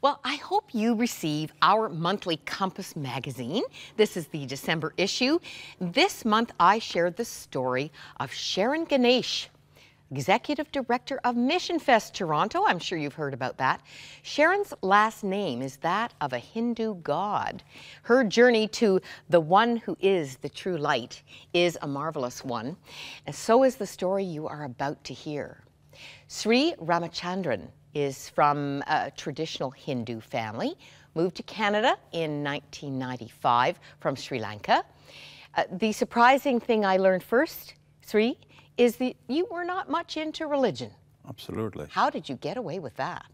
Well, I hope you receive our monthly Compass magazine. This is the December issue. This month, I shared the story of Sharon Ganesh, Executive Director of Mission Fest Toronto. I'm sure you've heard about that. Sharon's last name is that of a Hindu god. Her journey to the one who is the true light is a marvelous one, and so is the story you are about to hear. Sri Ramachandran is from a traditional Hindu family, moved to Canada in 1995 from Sri Lanka. The surprising thing I learned first, Sri, is that you were not much into religion. Absolutely. How did you get away with that?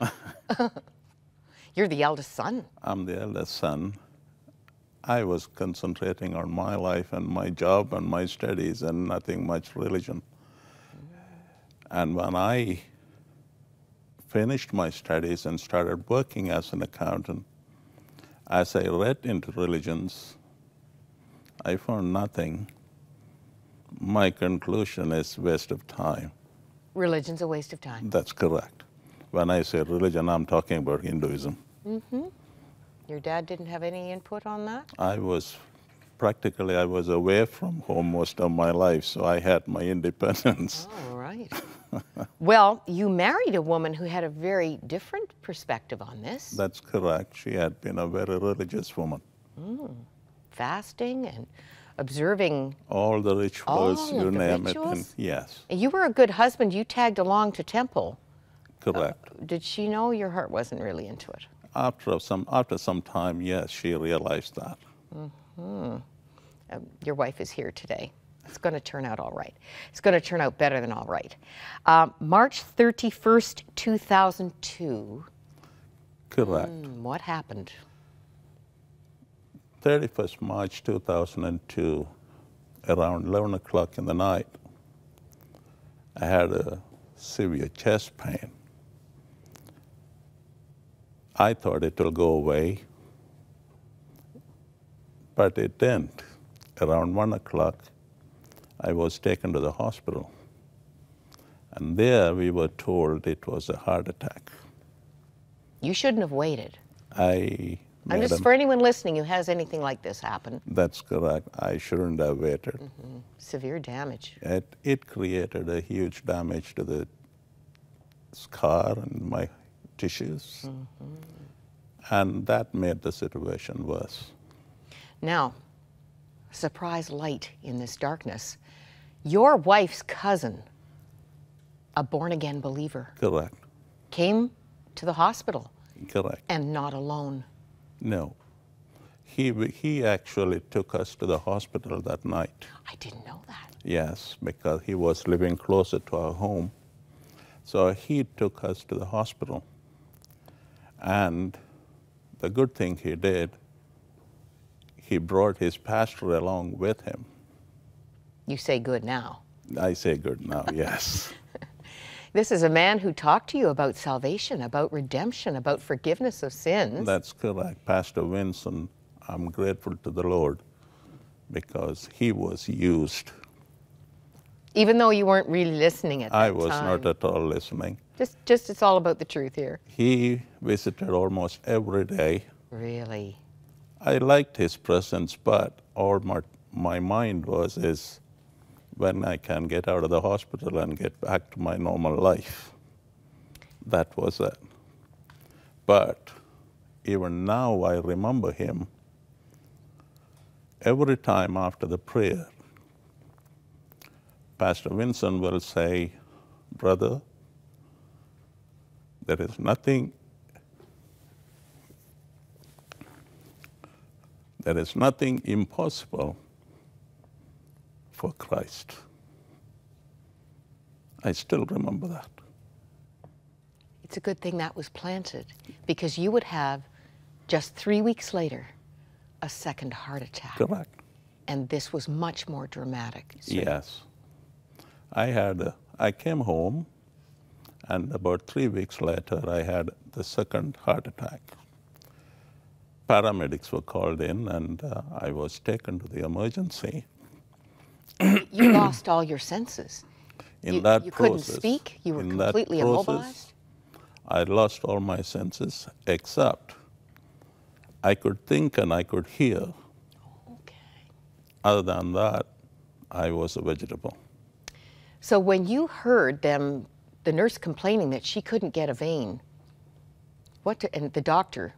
You're the eldest son. I'm the eldest son. I was concentrating on my life and my job and my studies and nothing much religion. And when I finished my studies and started working as an accountant, as I read into religions, I found nothing. My conclusion is waste of time. Religion's a waste of time. That's correct. When I say religion, I'm talking about Hinduism. Mm-hmm. Your dad didn't have any input on that? I was away from home most of my life, so I had my independence. Oh, right. Well, you married a woman who had a very different perspective on this. That's correct. She had been a very religious woman. Fasting and observing all the rituals, all you of the name rituals? it. And yes. You were a good husband. You tagged along to temple. Correct. Did she know your heart wasn't really into it? After some time, yes, she realized that. Your wife is here today. It's going to turn out all right. It's going to turn out better than all right. March 31st, 2002. Correct. What happened? 31st March 2002, around 11 o'clock in the night, I had a severe chest pain. I thought it will go away, but it didn't. Around 1 o'clock, I was taken to the hospital. And there we were told it was a heart attack. You shouldn't have waited. I'm just for anyone listening who has anything like this happen. That's correct. I shouldn't have waited. Severe damage. It created a huge damage to the scar and my tissues. And that made the situation worse. Now, surprise light in this darkness. Your wife's cousin, a born-again believer, Correct. came to the hospital. Correct. And not alone. No. He actually took us to the hospital that night. I didn't know that. Yes, because he was living closer to our home. So he took us to the hospital. And the good thing he did, he brought his pastor along with him. You say good now. I say good now, yes. This is a man who talked to you about salvation, about redemption, about forgiveness of sins. That's correct. Pastor Vincent, I'm grateful to the Lord because he was used. Even though you weren't really listening at that time. I was not at all listening. Just it's all about the truth here. He visited almost every day. Really? I liked his presence, but all my mind is when I can get out of the hospital and get back to my normal life. That was it. But even now I remember him. Every time after the prayer, Pastor Vincent will say, "Brother, there is nothing impossible for Christ." I still remember that. It's a good thing that was planted, because you would have, just 3 weeks later, a second heart attack. Correct. And this was much more dramatic. Yes. I came home, and about 3 weeks later, I had the second heart attack. Paramedics were called in, and I was taken to the emergency. You lost all your senses. In that you process, couldn't speak. You were completely immobilized. I lost all my senses except I could think and I could hear. Okay. Other than that, I was a vegetable. So when you heard them, the nurse complaining that she couldn't get a vein, what did the doctor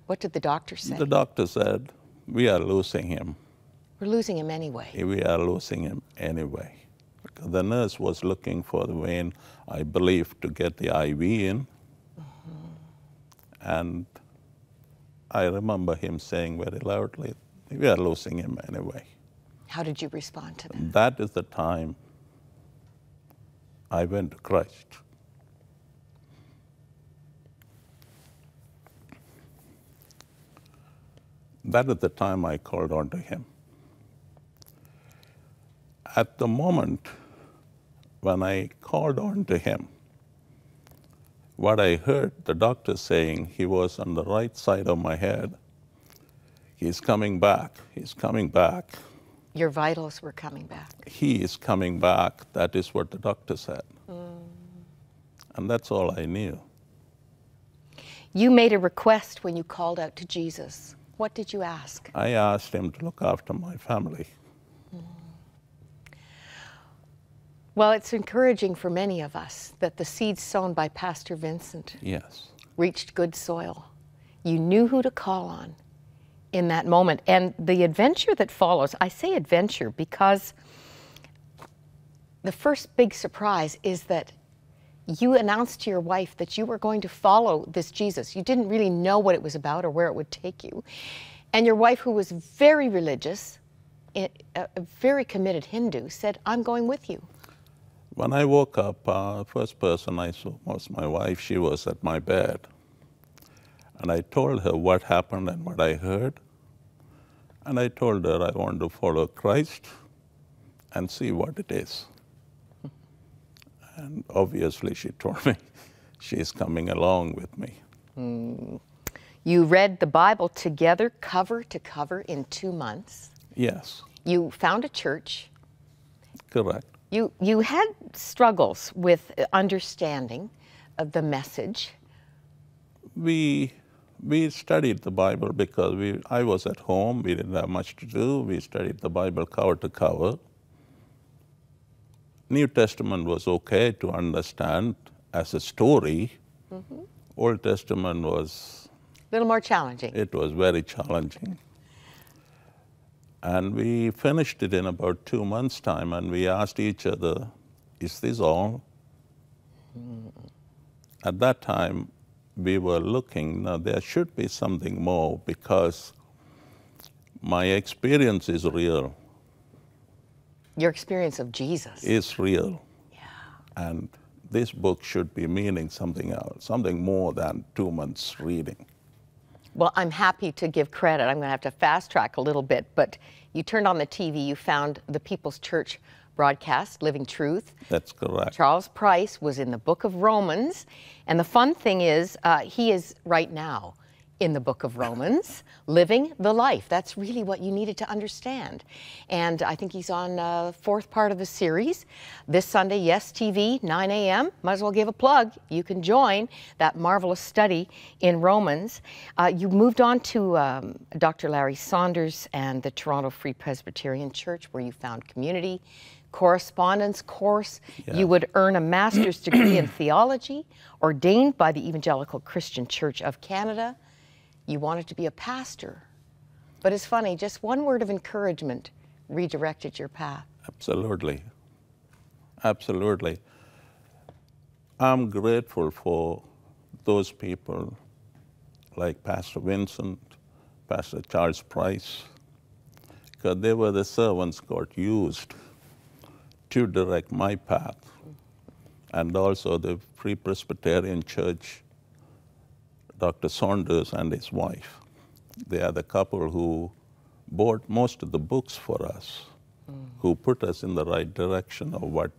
say? The doctor said, we are losing him. We're losing him anyway. We are losing him anyway. The nurse was looking for the vein, I believe, to get the IV in. And I remember him saying very loudly, we are losing him anyway. How did you respond to that? That is the time I went to Christ. That is the time I called on to him. At the moment when I called on to him, what I heard the doctor saying, he was on the right side of my head. He's coming back. He's coming back. Your vitals were coming back. He is coming back. That is what the doctor said. And that's all I knew. You made a request when you called out to Jesus. What did you ask? I asked him to look after my family. Well, it's encouraging for many of us that the seeds sown by Pastor Vincent Yes. reached good soil. You knew who to call on in that moment. And the adventure that follows, I say adventure because the first big surprise is that you announced to your wife that you were going to follow this Jesus. You didn't really know what it was about or where it would take you. And your wife, who was very religious, a very committed Hindu, said, I'm going with you. When I woke up, first person I saw was my wife. She was at my bed. And I told her what happened and what I heard. And I told her I want to follow Christ and see what it is. And obviously she told me she's coming along with me. You read the Bible together, cover to cover, in 2 months. Yes. You found a church. Correct. You had struggles with understanding of the message. We studied the Bible because I was at home. We didn't have much to do. We studied the Bible cover to cover. New Testament was okay to understand as a story. Old Testament was... A little more challenging. It was very challenging. And we finished it in about 2 months' time, and we asked each other, is this all? At that time, we were looking, now there should be something more because my experience is real. Your experience of Jesus. Is real. Yeah. And this book should be meaning something else, something more than 2 months reading. Well, I'm happy to give credit. I'm going to have to fast track a little bit, but you turned on the TV, you found the People's Church broadcast, Living Truth. That's correct. Charles Price was in the book of Romans, and the fun thing is he is right now in the book of Romans, living the life. That's really what you needed to understand. And I think he's on fourth part of the series. This Sunday, Yes TV, 9 a.m. Might as well give a plug. You can join that marvelous study in Romans. You moved on to Dr. Larry Saunders and the Toronto Free Presbyterian Church, where you found community, correspondence course. Yeah. You would earn a master's degree in theology, ordained by the Evangelical Christian Church of Canada. You wanted to be a pastor. But it's funny, just one word of encouragement redirected your path. Absolutely. Absolutely. I'm grateful for those people like Pastor Vincent, Pastor Charles Price, because they were the servants God used to direct my path. And also the Free Presbyterian Church, Dr. Saunders and his wife. They are the couple who bought most of the books for us, who put us in the right direction of what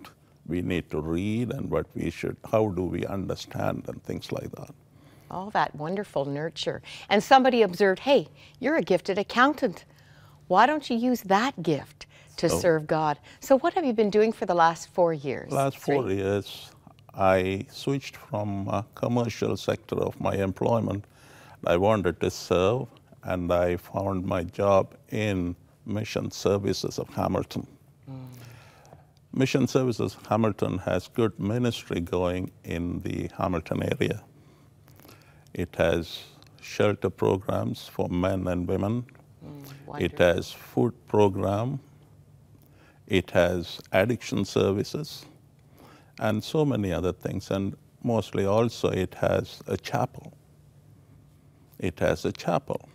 we need to read and what we should, how do we understand and things like that. All that wonderful nurture. And somebody observed, hey, you're a gifted accountant. Why don't you use that gift to serve God? So what have you been doing for the last 4 years? Last 4 years, I switched from commercial sector of my employment. I wanted to serve, and I found my job in Mission Services of Hamilton. Mission Services Hamilton has good ministry going in the Hamilton area. It has shelter programs for men and women. It has food program. It has addiction services and so many other things. And mostly also it has a chapel. It has a chapel.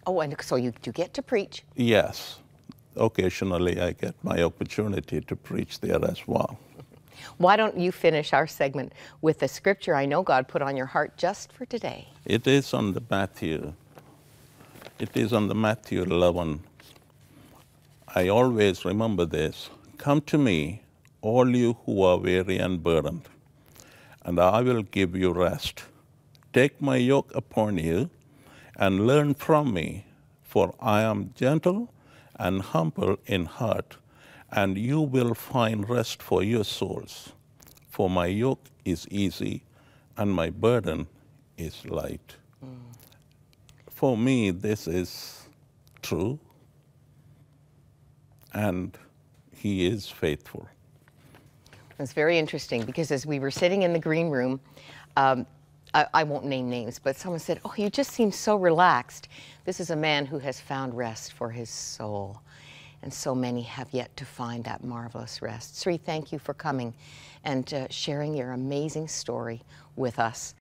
Oh, and so you get to preach? Yes. Occasionally I get my opportunity to preach there as well. Why don't you finish our segment with the scripture I know God put on your heart just for today? It is on the Matthew. It is on the Matthew 11. I always remember this. Come to me, all you who are weary and burdened, and I will give you rest. Take my yoke upon you and learn from me, for I am gentle and humble in heart, and you will find rest for your souls. For my yoke is easy and my burden is light. For me, this is true, and he is faithful. It's very interesting because as we were sitting in the green room, I won't name names, but someone said, oh, you just seem so relaxed. This is a man who has found rest for his soul. And so many have yet to find that marvelous rest. Sri, thank you for coming and sharing your amazing story with us.